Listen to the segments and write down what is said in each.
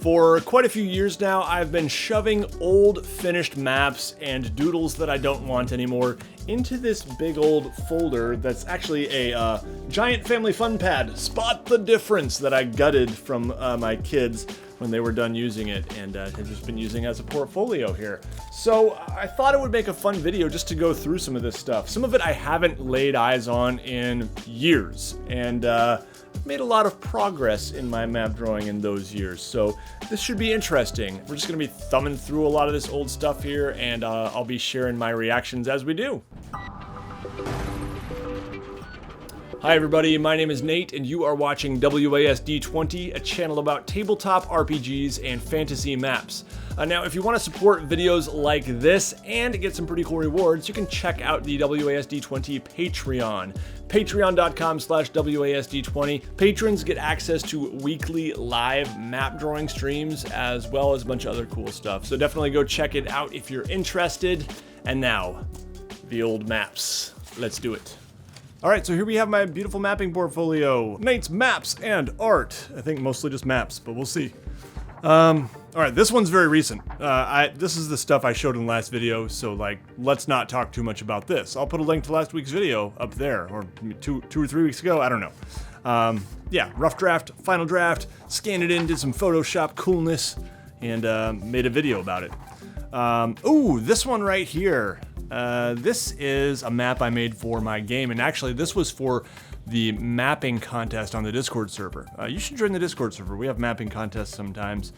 For quite a few years now, I've been shoving old finished maps and doodles that I don't want anymore into this big old folder that's actually a giant family fun pad, Spot the Difference, that I gutted from my kids when they were done using it, and have just been using as a portfolio here. So I thought it would make a fun video just to go through some of this stuff. Some of it I haven't laid eyes on in years, and made a lot of progress in my map drawing in those years, so this should be interesting. We're just going to be thumbing through a lot of this old stuff here, and I'll be sharing my reactions as we do. Hi everybody, my name is Nate, and you are watching WASD20, a channel about tabletop RPGs and fantasy maps. Now, if you want to support videos like this and get some pretty cool rewards, you can check out the WASD20 Patreon. Patreon.com/WASD20. Patrons get access to weekly live map drawing streams, as well as a bunch of other cool stuff. So definitely go check it out if you're interested. And now, the old maps. Let's do it. Alright, so here we have my beautiful mapping portfolio. Nate's maps and art. I think mostly just maps, but we'll see. Alright, this one's very recent. This is the stuff I showed in the last video, so like, let's not talk too much about this. I'll put a link to last week's video up there, or two or 3 weeks ago, I don't know. Yeah, rough draft, final draft, scanned it in, did some Photoshop coolness, and made a video about it. Ooh, this one right here. This is a map I made for my game, and actually this was for the mapping contest on the Discord server. You should join the Discord server. We have mapping contests sometimes,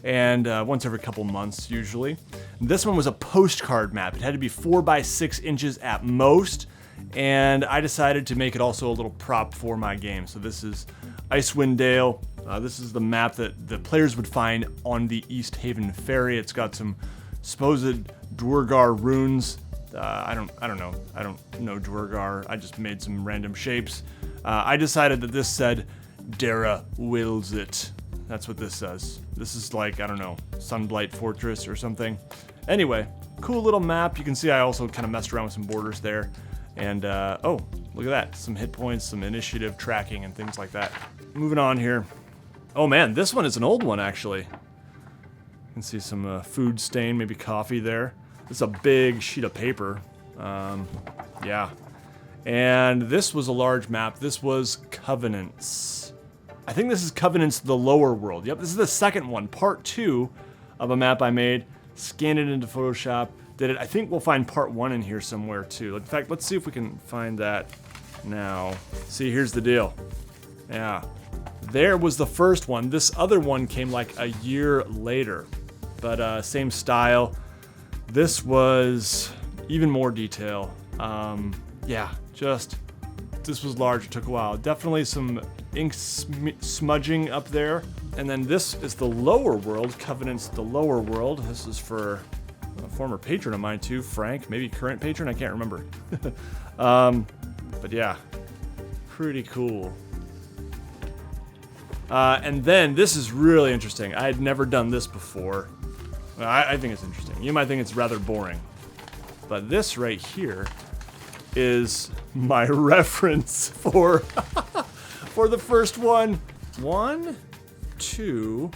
and once every couple months usually. This one was a postcard map. It had to be 4 by 6 inches at most, and I decided to make it also a little prop for my game. So this is Icewind Dale. This is the map that the players would find on the East Haven ferry. It's got some supposed Duergar runes. I don't know. I don't know Duergar. I just made some random shapes. I decided that this said, Dara wills it. That's what this says. This is like, I don't know, Sunblight Fortress or something. Anyway, cool little map. You can see I also kind of messed around with some borders there. And, oh, look at that. Some hit points, some initiative tracking, and things like that. Moving on here. Oh man, this one is an old one, actually. You can see some food stain, maybe coffee there. This is a big sheet of paper. Yeah. And this was a large map. This was Covenants. I think this is Covenants, the lower world. Yep, this is the second one, part 2 of a map I made. Scanned it into Photoshop. Did it. I think we'll find part 1 in here somewhere too. In fact, let's see if we can find that now. See, here's the deal. Yeah. There was the first one. This other one came like a year later. But same style. This was even more detail. Yeah, this was large, it took a while. Definitely some ink smudging up there. And then this is the lower world, Covenant's the lower world. This is for a former patron of mine too, Frank, maybe current patron, I can't remember. But yeah, pretty cool. And then this is really interesting. I had never done this before. I think it's interesting. You might think it's rather boring. But this right here is my reference for for the first one. 1, 2,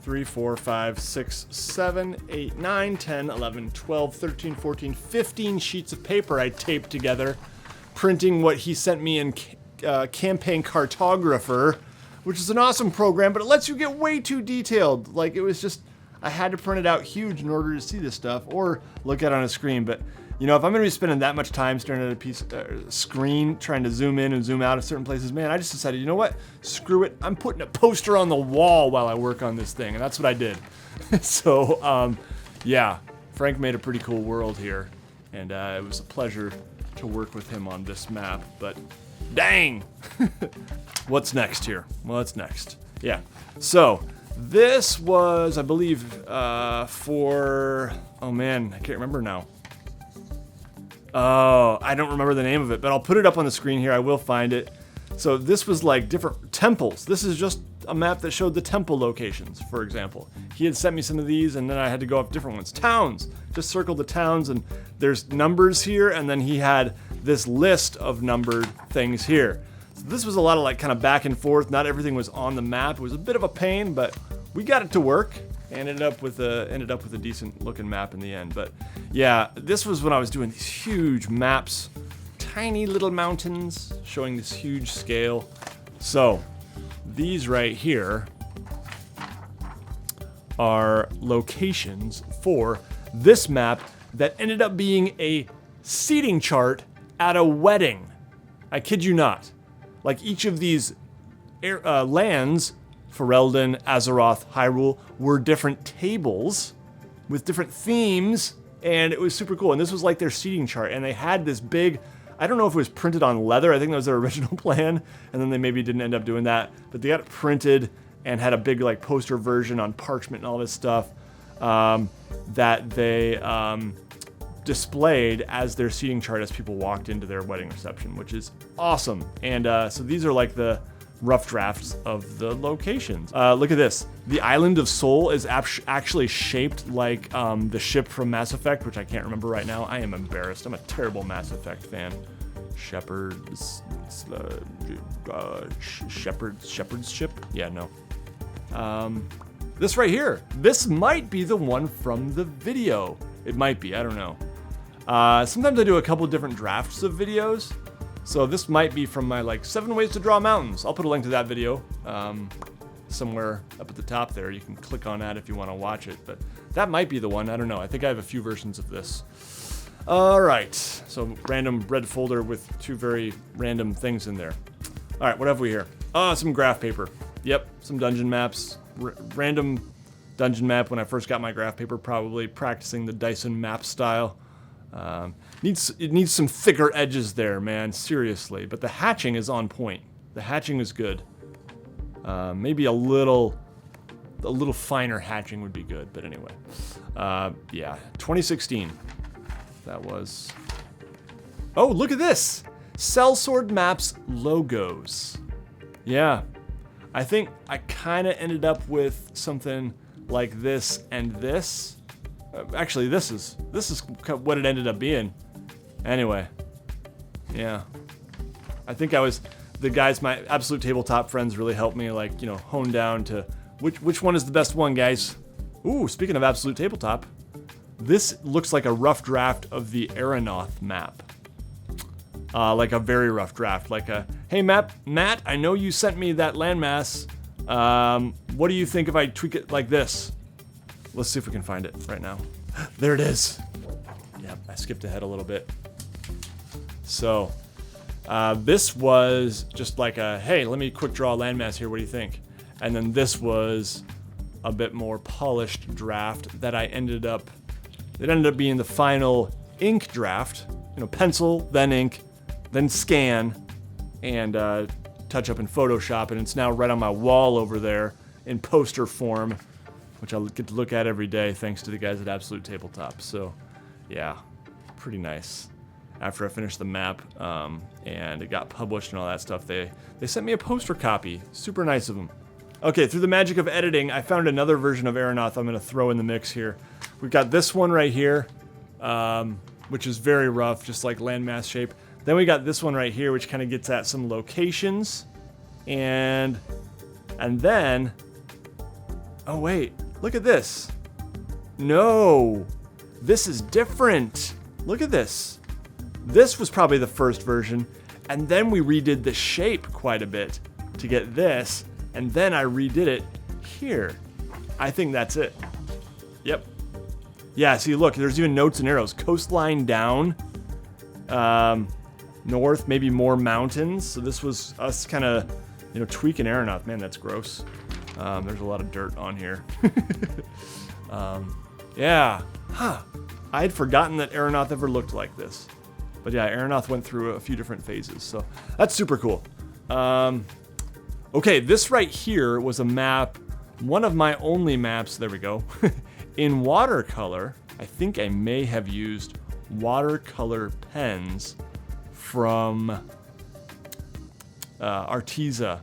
3, 4, 5, 6, 7, 8, 9, 10, 11, 12, 13, 14, 15 sheets of paper I taped together, printing what he sent me in Campaign Cartographer, which is an awesome program, but it lets you get way too detailed. Like, it was just, I had to print it out huge in order to see this stuff, or look at it on a screen. But, you know, if I'm going to be spending that much time staring at a piece of screen, trying to zoom in and zoom out of certain places, man, I just decided, you know what? Screw it. I'm putting a poster on the wall while I work on this thing, and that's what I did. So, yeah, Frank made a pretty cool world here, and it was a pleasure to work with him on this map, but dang! What's next here? Well, what's next? Yeah, so this was, I believe, for, oh man, I can't remember now. Oh, I don't remember the name of it, but I'll put it up on the screen here. I will find it. So this was like different temples. This is just a map that showed the temple locations, for example. He had sent me some of these, and then I had to go off different ones. Towns, just circle the towns, and there's numbers here, and then he had this list of numbered things here. So this was a lot of like kind of back and forth. Not everything was on the map. It was a bit of a pain, but we got it to work. Ended up with a decent looking map in the end. But yeah, this was when I was doing these huge maps, tiny little mountains showing this huge scale. So these right here are locations for this map that ended up being a seating chart at a wedding. I kid you not. Like each of these lands, Ferelden, Azeroth, Hyrule, were different tables with different themes, and it was super cool. And this was like their seating chart, and they had this big, I don't know if it was printed on leather, I think that was their original plan, and then they maybe didn't end up doing that, but they got it printed and had a big like poster version on parchment and all this stuff that they displayed as their seating chart as people walked into their wedding reception, which is awesome. And so these are like the rough drafts of the locations. Look at this. The Island of Sol is actually shaped like the ship from Mass Effect, which I can't remember right now. I am embarrassed. I'm a terrible Mass Effect fan. Shepherd's ship? Yeah, no. This right here. This might be the one from the video. It might be, I don't know. Sometimes I do a couple different drafts of videos. So this might be from my like 7 ways to draw mountains. I'll put a link to that video somewhere up at the top there. You can click on that if you want to watch it, but that might be the one. I don't know. I think I have a few versions of this. All right, so random red folder with 2 very random things in there. All right, what have we here? Oh, some graph paper. Yep, some dungeon maps. Random dungeon map when I first got my graph paper, probably practicing the Dyson map style. It needs some thicker edges there, man, seriously. But the hatching is on point. The hatching is good. Maybe a little finer hatching would be good, but anyway. Yeah, 2016. That was... Oh, look at this! Sellsword Maps logos. Yeah. I think I kind of ended up with something like this and this. Actually, this is what it ended up being. Anyway, yeah. I think the guys, my Absolute Tabletop friends really helped me, like, you know, hone down to which one is the best one, guys. Ooh, speaking of Absolute Tabletop, this looks like a rough draft of the Aeronauth map. Like a very rough draft, like a, hey Matt, I know you sent me that landmass. What do you think if I tweak it like this? Let's see if we can find it right now. There it is. Yep, I skipped ahead a little bit. So, this was just like a, hey, let me quick draw a landmass here, what do you think? And then this was a bit more polished draft that it ended up being the final ink draft. You know, pencil, then ink, then scan, and touch up in Photoshop, and it's now right on my wall over there in poster form, which I'll get to look at every day thanks to the guys at Absolute Tabletop. So, yeah, pretty nice. After I finished the map and it got published and all that stuff, they sent me a poster copy. Super nice of them. Okay, through the magic of editing, I found another version of Aeronauth I'm going to throw in the mix here. We've got this one right here, which is very rough, just like landmass shape. Then we got this one right here, which kind of gets at some locations. And then, oh wait, look at this. No, this is different. Look at this. This was probably the first version, and then we redid the shape quite a bit to get this, and then I redid it here. I think that's it. Yep. Yeah, see, look, there's even notes and arrows. Coastline down, north, maybe more mountains. So this was us kind of, you know, tweaking Aeronauth. Man, that's gross. There's a lot of dirt on here. Yeah. Huh. I had forgotten that Aeronauth ever looked like this. But yeah, Aeronauth went through a few different phases, so that's super cool. Okay, this right here was a map, one of my only maps, there we go, in watercolor. I think I may have used watercolor pens from Arteza,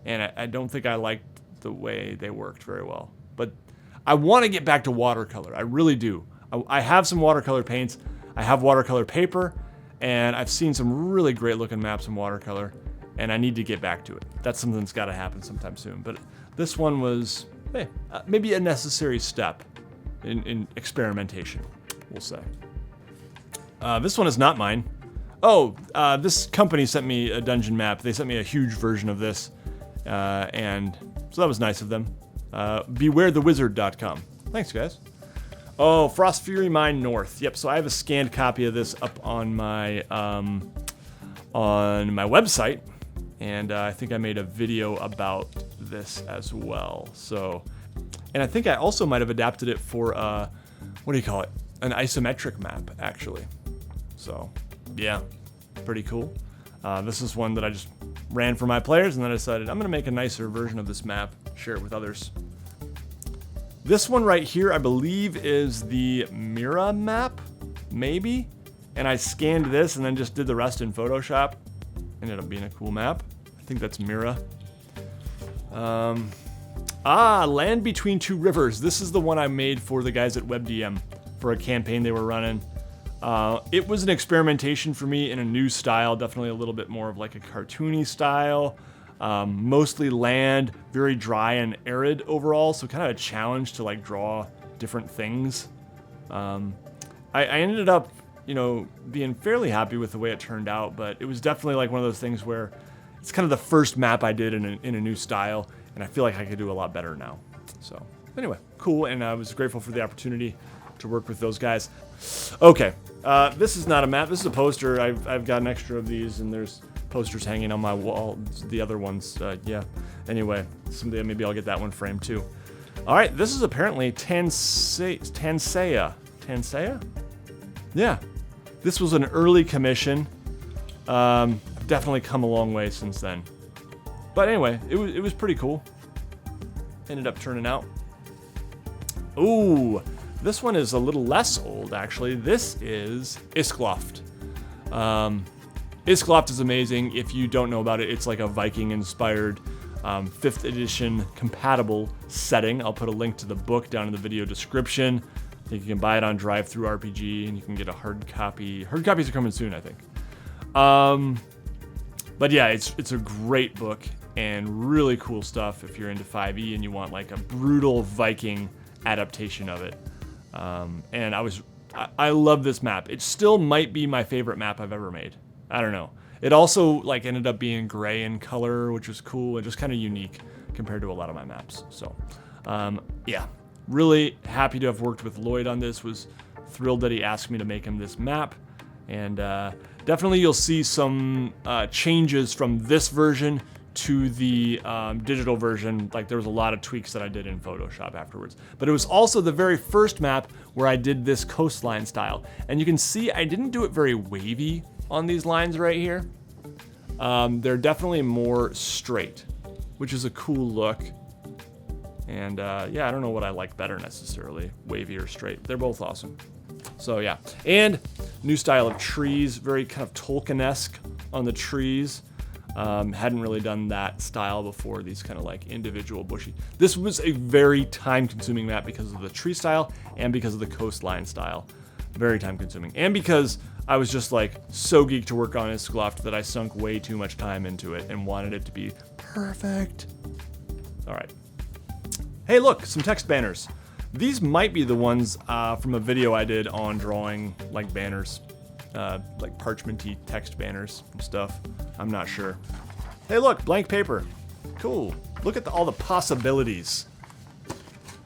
and I don't think I liked the way they worked very well. But I want to get back to watercolor, I really do. I have some watercolor paints, I have watercolor paper, and I've seen some really great looking maps in watercolor, and I need to get back to it. That's something that's got to happen sometime soon. But this one was hey, maybe a necessary step in experimentation, we'll say. This one is not mine. Oh, this company sent me a dungeon map. They sent me a huge version of this, and so that was nice of them. BewareTheWizard.com. Thanks, guys. Oh, Frost Fury Mine North. Yep. So I have a scanned copy of this up on my website, and I think I made a video about this as well. So, and I think I also might have adapted it for what do you call it? An isometric map, actually. So, yeah, pretty cool. This is one that I just ran for my players, and then I decided I'm gonna make a nicer version of this map, share it with others. This one right here, I believe, is the Mira map, maybe? And I scanned this and then just did the rest in Photoshop. Ended up being a cool map. I think that's Mira. Land Between Two Rivers. This is the one I made for the guys at WebDM for a campaign they were running. It was an experimentation for me in a new style, definitely a little bit more of like a cartoony style. Mostly land, very dry and arid overall, so kind of a challenge to like draw different things. I ended up, being fairly happy with the way it turned out, but it was definitely like one of those things where it's kind of the first map I did in a new style, and I feel like I could do a lot better now. So anyway, cool, and I was grateful for the opportunity to work with those guys. Okay, this is not a map, this is a poster. I've got an extra of these, and there's posters hanging on my wall. The other ones, yeah. Anyway, someday maybe I'll get that one framed too. All right, this is apparently Tansea. Tansea? Yeah, this was an early commission. I've definitely come a long way since then. But anyway, it was pretty cool. Ended up turning out. Ooh, this one is a little less old, actually. This is Iskloft. Iskloft is amazing. If you don't know about it, it's like a Viking-inspired 5th edition compatible setting. I'll put a link to the book down in the video description. I think you can buy it on DriveThruRPG, and you can get a hard copy. Hard copies are coming soon, I think. But yeah, it's a great book and really cool stuff if you're into 5e and you want like a brutal Viking adaptation of it. And I love this map. It still might be my favorite map I've ever made. I don't know. It also like ended up being gray in color, which was cool and just kind of unique compared to a lot of my maps. So, yeah, really happy to have worked with Lloyd on this. Was thrilled that he asked me to make him this map, and definitely you'll see some changes from this version to the digital version. Like there was a lot of tweaks that I did in Photoshop afterwards. But it was also the very first map where I did this coastline style, and you can see I didn't do it very wavy on these lines right here. They're definitely more straight, which is a cool look. And yeah, I don't know what I like better necessarily, wavy or straight. They're both awesome. So yeah, and new style of trees, very kind of Tolkien-esque on the trees. Hadn't really done that style before, these kind of like individual bushy. This was a very time-consuming map because of the tree style and because of the coastline style. Very time-consuming. And because I was just like so geeked to work on Iskloft that I sunk way too much time into it and wanted it to be perfect. All right. Hey, look, some text banners. These might be the ones from a video I did on drawing like banners, like parchment-y text banners and stuff. I'm not sure. Hey, look, blank paper. Cool. Look at all the possibilities.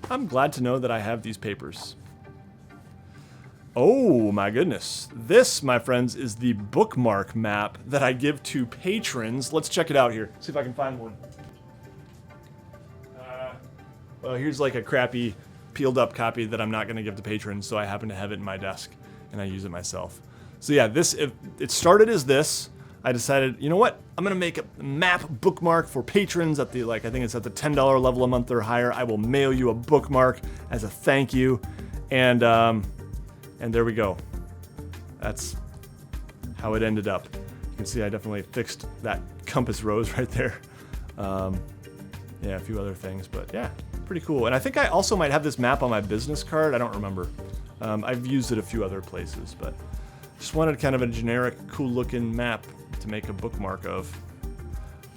I'm glad to know that I have these papers. Oh my goodness. This, my friends, is the bookmark map that I give to patrons. Let's check it out here. See if I can find one. Well, here's like a crappy peeled up copy that I'm not going to give to patrons, so I happen to have it in my desk and I use it myself. So yeah, it started as this. I decided, you know what? I'm going to make a map bookmark for patrons at the, like, I think it's at the $10 level a month or higher. I will mail you a bookmark as a thank you. And there we go. That's how it ended up. You can see I definitely fixed that compass rose right there. Yeah, a few other things, but yeah, pretty cool. And I think I also might have this map on my business card. I don't remember. I've used it a few other places, but just wanted kind of a generic, cool-looking map to make a bookmark of.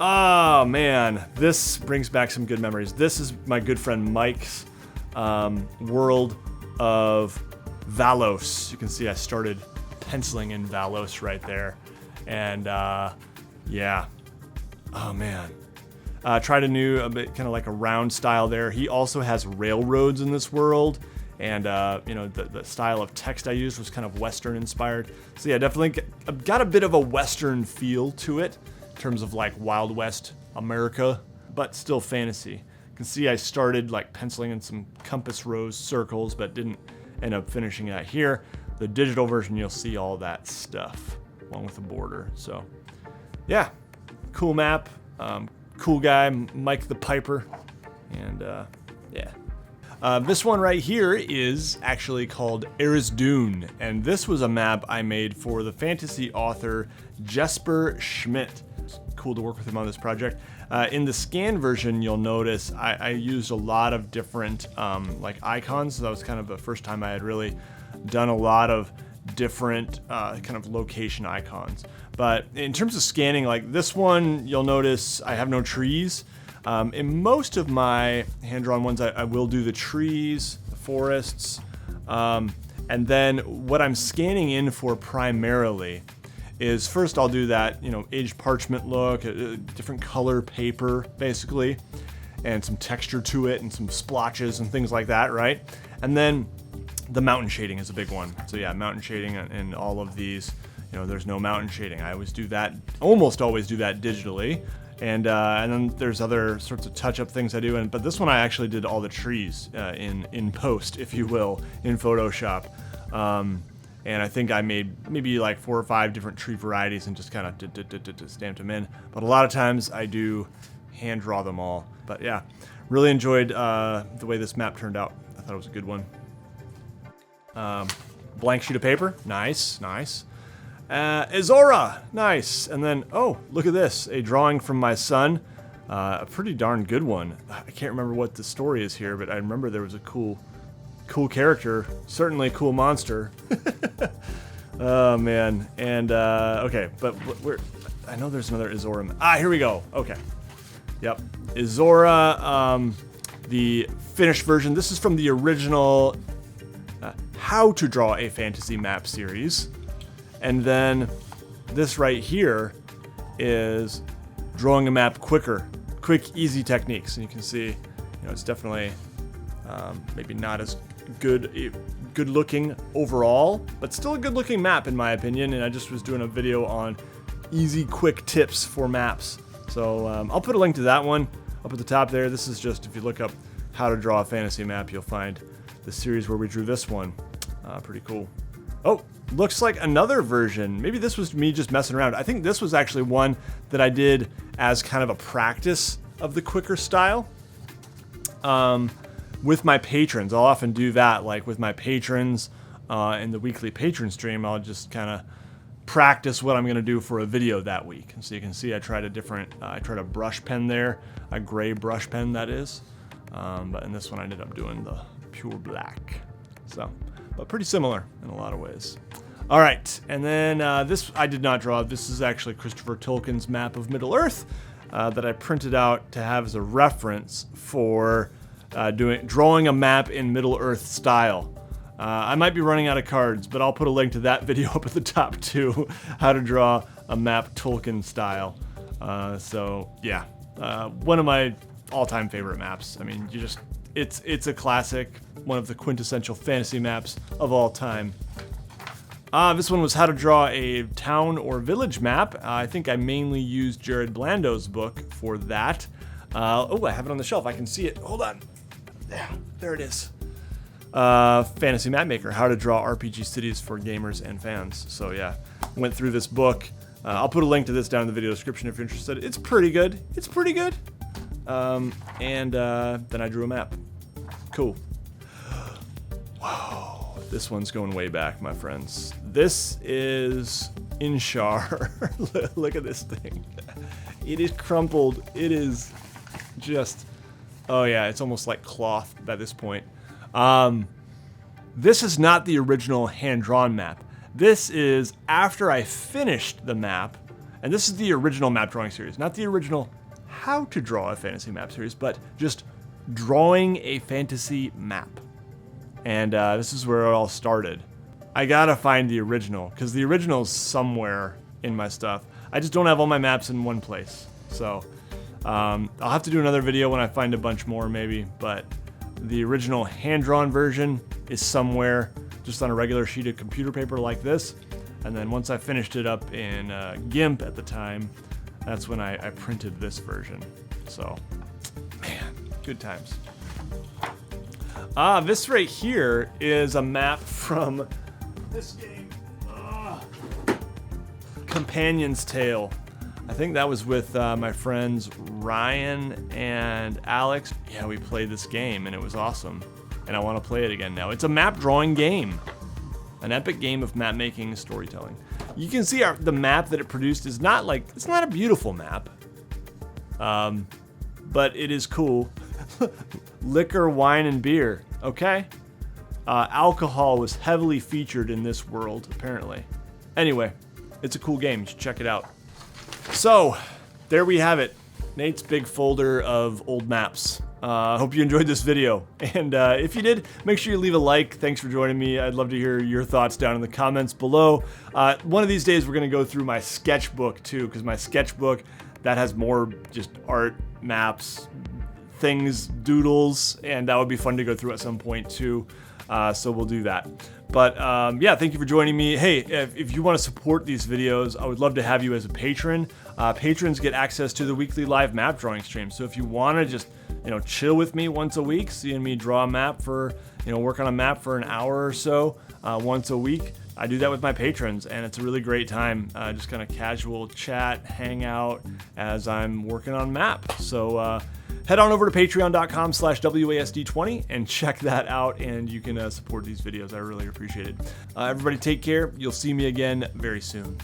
Oh man, this brings back some good memories. This is my good friend Mike's world of Valos. You can see I started penciling in Valos right there. And yeah, oh man. Tried a bit kind of like a round style there. He also has railroads in this world. And you know, the style of text I used was kind of Western inspired. So yeah, definitely got a bit of a Western feel to it in terms of like Wild West America, but still fantasy. You can see I started like penciling in some compass rose circles, but didn't end up finishing that here. The digital version, you'll see all that stuff along with the border. So yeah, cool map, cool guy, Mike the Piper, and yeah. This one right here is actually called Aeronauth, and this was a map I made for the fantasy author Jesper Schmidt. It's cool to work with him on this project. In the scan version, you'll notice I used a lot of different like icons. So that was kind of the first time I had really done a lot of different kind of location icons. But in terms of scanning, like this one, you'll notice I have no trees. In most of my hand-drawn ones, I will do the trees, the forests, and then what I'm scanning in for primarily is first I'll do that, you know, aged parchment look, a different color paper, basically, and some texture to it and some splotches and things like that, right? And then the mountain shading is a big one. So yeah, mountain shading in all of these, you know, there's no mountain shading. I always do that, almost always do that digitally. And then there's other sorts of touch-up things I do, but this one I actually did all the trees in post, if you will, in Photoshop. And I think I made maybe like 4 or 5 different tree varieties and just kind of stamped them in. But a lot of times I do hand draw them all. But yeah, really enjoyed the way this map turned out. I thought it was a good one. Blank sheet of paper, nice, nice. Azora, nice. And then, oh, look at this, a drawing from my son. A pretty darn good one. I can't remember what the story is here, but I remember there was a cool character, certainly a cool monster. Oh man, and okay, but I know there's another Azora. Here we go. Okay, yep, Azora, the finished version. This is from the original How to Draw a Fantasy Map series. And then this right here is drawing a map quicker, quick, easy techniques. And you can see, you know, it's definitely maybe not as good looking overall, but still a good looking map in my opinion. And I just was doing a video on easy, quick tips for maps. So I'll put a link to that one up at the top there. This is just, if you look up how to draw a fantasy map, you'll find the series where we drew this one. Pretty cool. Oh, looks like another version. Maybe this was me just messing around. I think this was actually one that I did as kind of a practice of the quicker style. With my patrons, I'll often do that, like with my patrons in the weekly patron stream. I'll just kind of practice what I'm going to do for a video that week. And so you can see I tried a brush pen there, a gray brush pen that is. But in this one I ended up doing the pure black. So, but pretty similar in a lot of ways. All right, and then this I did not draw. This is actually Christopher Tolkien's map of Middle-earth that I printed out to have as a reference for drawing a map in Middle-earth style. I might be running out of cards, but I'll put a link to that video up at the top too, how to draw a map Tolkien style. So yeah, one of my all-time favorite maps. I mean, it's a classic, one of the quintessential fantasy maps of all time. This one was how to draw a town or village map. I think I mainly used Jared Blando's book for that. Oh, I have it on the shelf. I can see it. Hold on. Yeah, there it is. Fantasy Map Maker, how to draw RPG cities for gamers and fans. So yeah, went through this book. I'll put a link to this down in the video description if you're interested. It's pretty good. It's pretty good. And then I drew a map. Cool. Wow. This one's going way back, my friends. This is Inshar. Look at this thing. It is crumpled. It is just, oh yeah, it's almost like cloth by this point. This is not the original hand-drawn map. This is after I finished the map, And this is the original map drawing series, not the original how to draw a fantasy map series, but just drawing a fantasy map. And this is where it all started. I gotta find the original, because the original's somewhere in my stuff. I just don't have all my maps in one place. So I'll have to do another video when I find a bunch more maybe, but the original hand-drawn version is somewhere just on a regular sheet of computer paper like this. And then once I finished it up in GIMP at the time, that's when I printed this version. So, man, good times. This right here is a map from this game, Companion's Tale. I think that was with my friends Ryan and Alex. Yeah, we played this game and it was awesome. And I want to play it again now. It's a map drawing game. An epic game of map making and storytelling. You can see the map that it produced is not like, it's not a beautiful map. But it is cool. Liquor, wine, and beer, okay? Alcohol was heavily featured in this world, apparently. Anyway, it's a cool game, you should check it out. So, there we have it. Nate's big folder of old maps. I hope you enjoyed this video. And if you did, make sure you leave a like. Thanks for joining me. I'd love to hear your thoughts down in the comments below. One of these days, we're gonna go through my sketchbook too, because my sketchbook, that has more just art, maps, things, doodles, and that would be fun to go through at some point too. So we'll do that. But yeah, thank you for joining me. Hey, if you want to support these videos, I would love to have you as a patron. Patrons get access to the weekly live map drawing stream. So if you want to just, chill with me once a week, seeing me draw a map for, work on a map for an hour or so once a week, I do that with my patrons, and it's a really great time. Just kind of casual chat, hang out as I'm working on map. So head on over to patreon.com/WASD20 and check that out, and you can support these videos. I really appreciate it. Everybody take care. You'll see me again very soon.